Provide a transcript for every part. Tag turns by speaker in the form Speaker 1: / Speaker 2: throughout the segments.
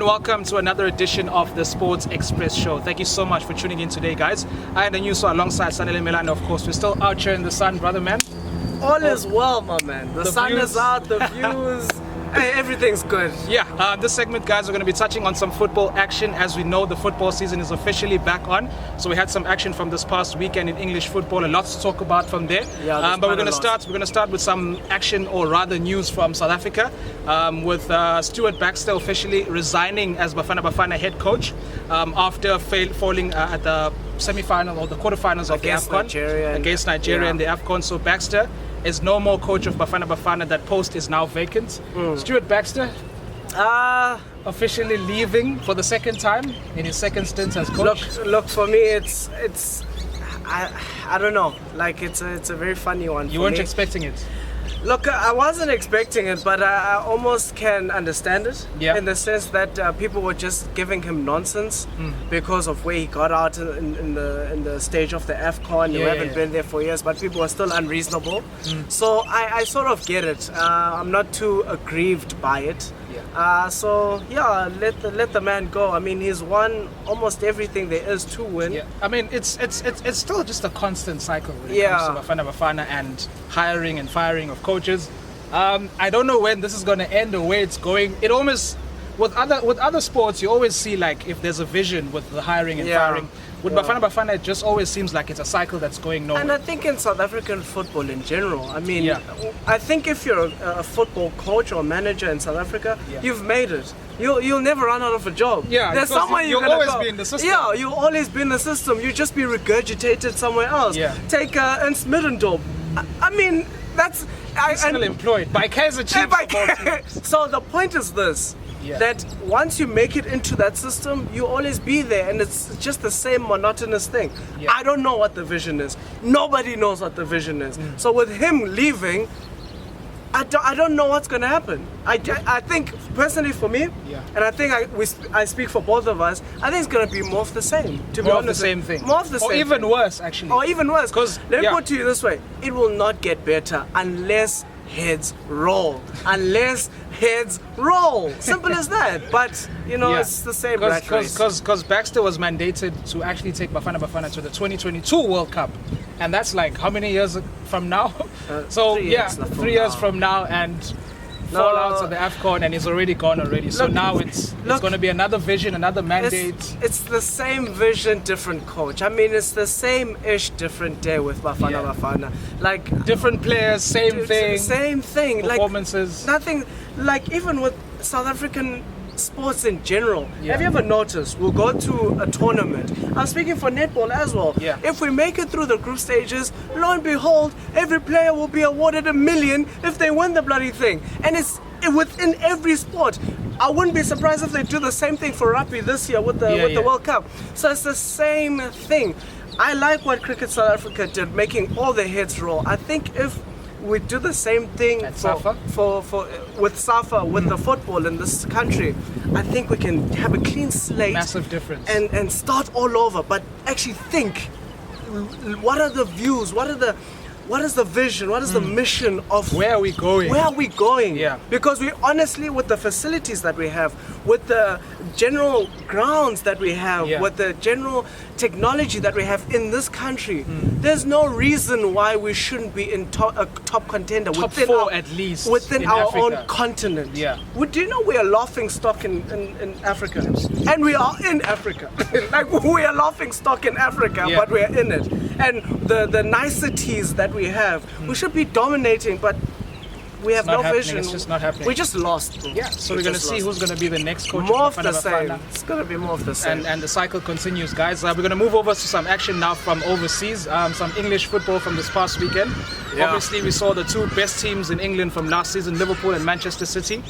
Speaker 1: and welcome to another edition of the Sports Express Show. Thank you so much for tuning in today, guys. I am the news alongside Sanele Milan, of course. We're still out here in the sun, brother man.
Speaker 2: All is well, my man. The sun is out, the views, hey, everything's good.
Speaker 1: Yeah, this segment, guys, we're going to be touching on some football action. As we know, the football season is officially back on. So we had some action from this past weekend in English football. A lot to talk about from there.
Speaker 2: Yeah,
Speaker 1: but we're going to start with some action, or rather news from South Africa, with Stuart Baxter officially resigning as Bafana Bafana head coach after falling at the semi-final or the quarterfinals of
Speaker 2: against
Speaker 1: the AFCON
Speaker 2: Nigeria
Speaker 1: and the AFCON. So Baxter is no more coach of Bafana Bafana. That post is now vacant. Stuart Baxter officially leaving for the second time in his second stint as coach.
Speaker 2: Look, for me, it's I don't know. Like it's a very funny one.
Speaker 1: You weren't expecting it.
Speaker 2: Look, I wasn't expecting it, but I almost can understand it.
Speaker 1: Yeah.
Speaker 2: In the sense that people were just giving him nonsense because of where he got out in the stage of the AFCON. You haven't been there for years, but people were still unreasonable. So I sort of get it. I'm not too aggrieved by it. So yeah, let the man go. I mean, he's won almost everything there is to win.
Speaker 1: Yeah. I mean, it's still just a constant cycle when it comes to Bafana Bafana and hiring and firing of coaches. I don't know when this is going to end or where it's going. It almost with other sports, you always see like if there's a vision with the hiring and firing. With Bafana Bafana, it just always seems like it's a cycle that's going nowhere.
Speaker 2: And I think in South African football in general, I mean, I think if you're a football coach or manager in South Africa, you've made it. You'll never run out of a job.
Speaker 1: Yeah,
Speaker 2: there's somewhere
Speaker 1: you'll always be in the system.
Speaker 2: Yeah, you'll always be in the system. You just be regurgitated somewhere else.
Speaker 1: Yeah.
Speaker 2: Take Ernst Middendorp. I mean, that's
Speaker 1: still employed by Kaizer Chiefs.
Speaker 2: So the point is this. That once you make it into that system, you always be there, and it's just the same monotonous thing. I don't know what the vision is. Nobody knows what the vision is. So with him leaving, I don't know what's going to happen. I think personally for me, and I think I speak for both of us, I think it's going to be more of the same. To be honest,
Speaker 1: More of the same thing.
Speaker 2: More of the same.
Speaker 1: Or even worse, actually.
Speaker 2: Or even worse.
Speaker 1: Because
Speaker 2: let me put it to you this way: it will not get better unless heads roll. Unless heads roll. Simple as that. But you know, it's the same rat race.
Speaker 1: Because Baxter was mandated to actually take Bafana Bafana to the 2022 World Cup, and that's like how many years from now? So 3 years from now, and fallouts of the AFCON, and he's already gone already. So now it's going to be another vision, another mandate.
Speaker 2: It's the same vision, different coach. I mean, it's the same-ish, different day with Bafana Bafana. Like
Speaker 1: different players, same thing.
Speaker 2: Same thing.
Speaker 1: Performances.
Speaker 2: Like nothing. Like even with South African sports in general. Have you ever noticed we'll go to a tournament? I'm speaking for netball as well. If we make it through the group stages, lo and behold, every player will be awarded $1 million if they win the bloody thing. And it's within every sport. I wouldn't be surprised if they do the same thing for rugby this year with the World Cup. So it's the same thing. I like what Cricket South Africa did, making all the heads roll. I think if we do the same thing with SAFA, with the football in this country, I think we can have a clean slate.
Speaker 1: Massive difference.
Speaker 2: And start all over, but actually think, what are the views, what is the vision, what is the mission of
Speaker 1: where are we going?
Speaker 2: Where are we going?
Speaker 1: Yeah.
Speaker 2: Because we honestly, with the facilities that we have, with the general grounds that we have, with the general technology that we have in this country, there's no reason why we shouldn't be in a top contender.
Speaker 1: Top four at least
Speaker 2: within
Speaker 1: in
Speaker 2: our
Speaker 1: Africa.
Speaker 2: own continent. Do you know we are laughing stock in Africa? And we are in Africa. Like we are laughing stock in Africa, but we are in it. And the niceties that we have, we should be dominating, but we have no vision.
Speaker 1: It's just not happening.
Speaker 2: We just lost.
Speaker 1: So we're going to see who's going to be the next coach.
Speaker 2: More of the same. It's going to be more of the same.
Speaker 1: And the cycle continues, guys. We're going to move over to some action now from overseas. Some English football from this past weekend. Obviously, we saw the two best teams in England from last season, Liverpool and Manchester City,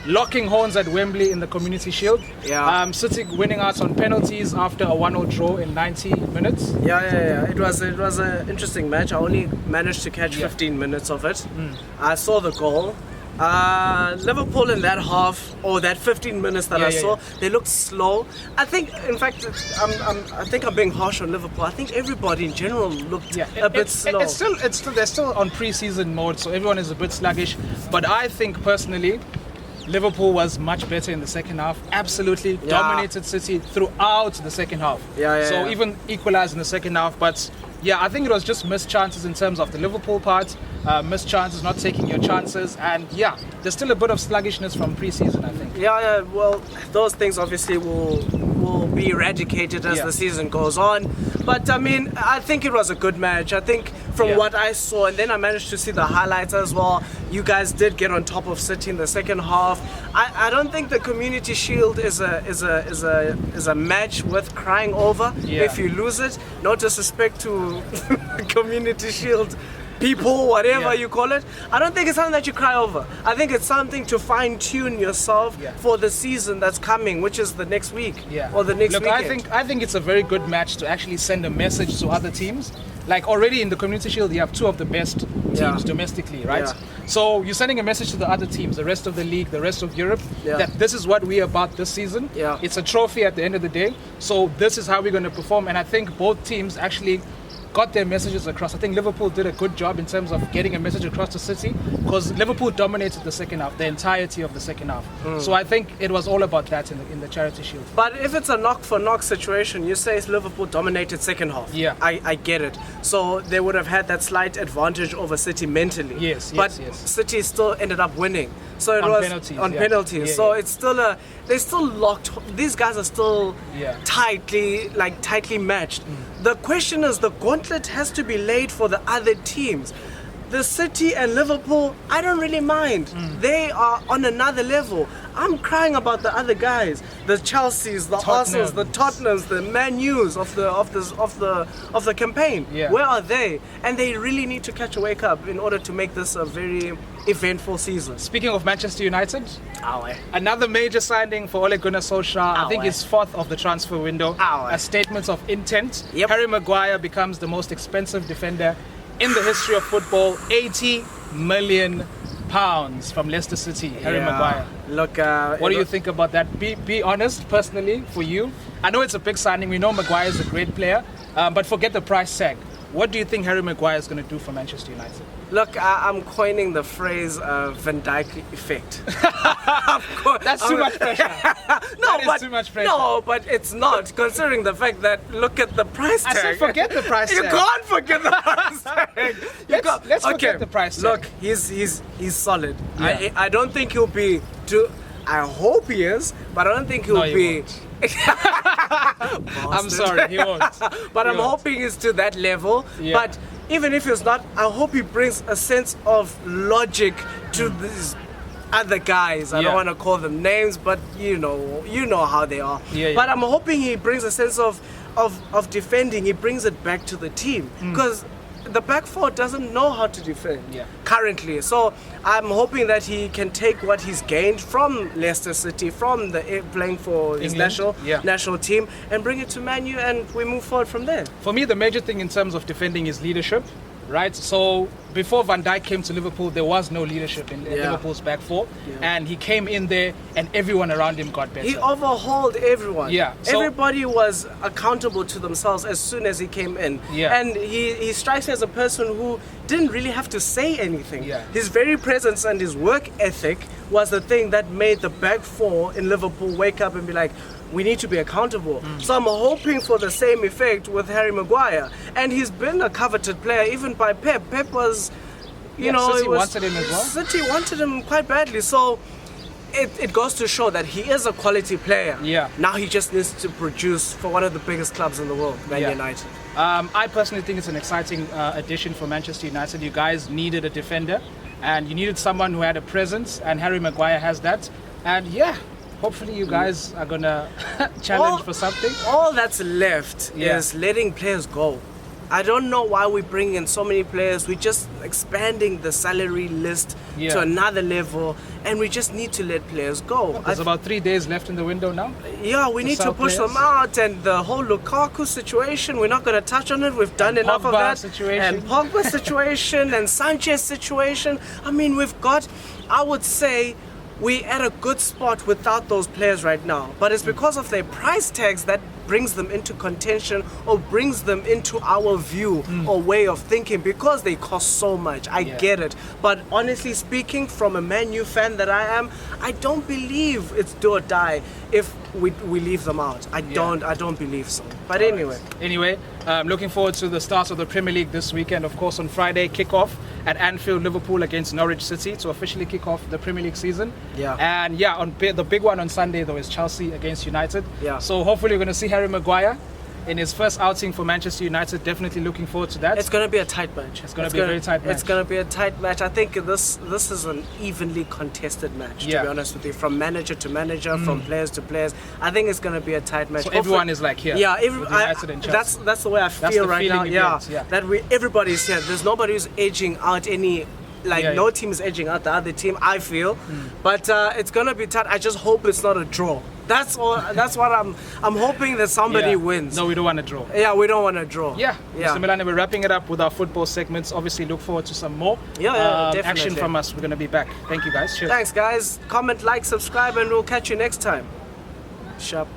Speaker 1: locking horns at Wembley in the Community Shield. City winning out on penalties after a 1-0 draw in 90 minutes.
Speaker 2: It was an interesting match. I only managed to catch 15 minutes of it. I saw the goal. Liverpool in that half, or that 15 minutes that I saw, they looked slow. I think, in fact, I think I'm being harsh on Liverpool. I think everybody in general looked a bit slow.
Speaker 1: They're still on pre-season mode, so everyone is a bit sluggish. But I think personally, Liverpool was much better in the second half. Absolutely dominated City throughout the second half. So even equalised in the second half. But yeah, I think it was just missed chances in terms of the Liverpool part. Missed chances, not taking your chances. And yeah, there's still a bit of sluggishness from pre-season, I think.
Speaker 2: Yeah, well, those things obviously will be eradicated as the season goes on. But I mean, I think it was a good match. I think from what I saw, and then I managed to see the highlights as well, you guys did get on top of City in the second half. I don't think the Community Shield is a match worth crying over if you lose it. No disrespect to Community Shield people, whatever you call it. I don't think it's something that you cry over. I think it's something to fine-tune yourself for the season that's coming, which is the next week or the next weekend.
Speaker 1: I think it's a very good match to actually send a message to other teams. Like already in the Community Shield, you have two of the best teams domestically, right? So you're sending a message to the other teams, the rest of the league, the rest of Europe, that this is what we're about this season. It's a trophy at the end of the day. So this is how we're going to perform. And I think both teams actually got their messages across. I think Liverpool did a good job in terms of getting a message across to City, because Liverpool dominated the second half, the entirety of the second half. So I think it was all about that in the Charity Shield.
Speaker 2: But if it's a knock-for-knock situation, you say Liverpool dominated second half. I get it. So they would have had that slight advantage over City mentally. But City still ended up winning. So it was on penalties. So it's still they're still locked. These guys are still tightly matched. The question is, the gauntlet has to be laid for the other teams. The City and Liverpool, I don't really mind. They are on another level. I'm crying about the other guys, the Chelseas, the Arsenals, the Tottenhams, the Man U's of the campaign. Where are they? And they really need to catch a wake up in order to make this a very eventful season.
Speaker 1: Speaking of Manchester United, another major signing for Ole Gunnar Solskjaer. I think it's fourth of the transfer window. A statement of intent. Harry Maguire becomes the most expensive defender in the history of football. 80 million pounds from Leicester City, Harry Maguire.
Speaker 2: Look,
Speaker 1: what do you think about that? Be honest, personally, for you. I know it's a big signing. We know Maguire is a great player, but forget the price tag. What do you think Harry Maguire is going to do for Manchester United?
Speaker 2: Look, I'm coining the phrase Van Dijk effect.
Speaker 1: That's too much pressure. Too much pressure.
Speaker 2: No, but it's not, considering the fact that, look at the price tag.
Speaker 1: I said forget the price tag.
Speaker 2: You can't forget the price tag.
Speaker 1: Let's forget the price tag.
Speaker 2: Look, he's solid. I don't think he'll be too... I hope he is, but I don't think he'll be...
Speaker 1: I'm sorry, he won't.
Speaker 2: But I'm hoping he's to that level. But even if he's not, I hope he brings a sense of logic to these other guys. I don't want to call them names, but you know how they are. But I'm hoping he brings a sense of defending. He brings it back to the team, because the back four doesn't know how to defend currently. So I'm hoping that he can take what he's gained from Leicester City, from the playing for his national team, and bring it to Man U, and we move forward from there.
Speaker 1: For me, the major thing in terms of defending is leadership, right? So before Van Dijk came to Liverpool, there was no leadership in Liverpool's back four, and he came in there and everyone around him got better.
Speaker 2: He overhauled everyone. So everybody was accountable to themselves as soon as he came in. And he strikes me as a person who didn't really have to say anything. His very presence and his work ethic was the thing that made the back four in Liverpool wake up and be like, we need to be accountable. So I'm hoping for the same effect with Harry Maguire. And he's been a coveted player even by Pep. Pep was,
Speaker 1: City wanted him as well.
Speaker 2: City wanted him quite badly. So it goes to show that he is a quality player. Now he just needs to produce for one of the biggest clubs in the world, Man United.
Speaker 1: I personally think it's an exciting addition for Manchester United. You guys needed a defender, and you needed someone who had a presence, and Harry Maguire has that. And hopefully you guys are going to challenge for something.
Speaker 2: All that's left is letting players go. I don't know why we bring in so many players. We're just expanding the salary list to another level, and we just need to let players go.
Speaker 1: There's about 3 days left in the window now.
Speaker 2: We need to push them out, and the whole Lukaku situation, we're not going to touch on it. We've done enough of that. And Pogba situation and Sanchez situation. I mean, we've got, I would say, we're at a good spot without those players right now. But it's because of their price tags that brings them into contention or brings them into our view or way of thinking, because they cost so much. I get it, but honestly speaking, from a Man U fan that I am, I don't believe it's do or die if we leave them out. I don't believe so. But anyway,
Speaker 1: looking forward to the start of the Premier League this weekend. Of course, on Friday, kick-off at Anfield, Liverpool against Norwich City to officially kick off the Premier League season. And the big one on Sunday though is Chelsea against United. So hopefully we're going to see Harry Maguire in his first outing for Manchester United. Definitely looking forward to that.
Speaker 2: It's going to be a tight match.
Speaker 1: It's going to be a very tight match.
Speaker 2: It's going to be a tight match. I think this is an evenly contested match, to be honest with you. From manager to manager, from players to players. I think it's going to be a tight match.
Speaker 1: So everyone is like here.
Speaker 2: Yeah,
Speaker 1: United and Chelsea.
Speaker 2: That's the way I feel right now. That everybody's here. There's nobody who's edging out any. No team is edging out the other team, I feel. But it's going to be tight. I just hope it's not a draw. That's all. That's what I'm hoping, that somebody wins.
Speaker 1: No, we don't want to draw.
Speaker 2: Yeah, we don't want to draw.
Speaker 1: Mr. Milane, we're wrapping it up with our football segments. Obviously, look forward to some more
Speaker 2: definitely.
Speaker 1: action from us. We're going to be back. Thank you, guys. Cheers.
Speaker 2: Thanks, guys. Comment, like, subscribe, and we'll catch you next time. Sharp.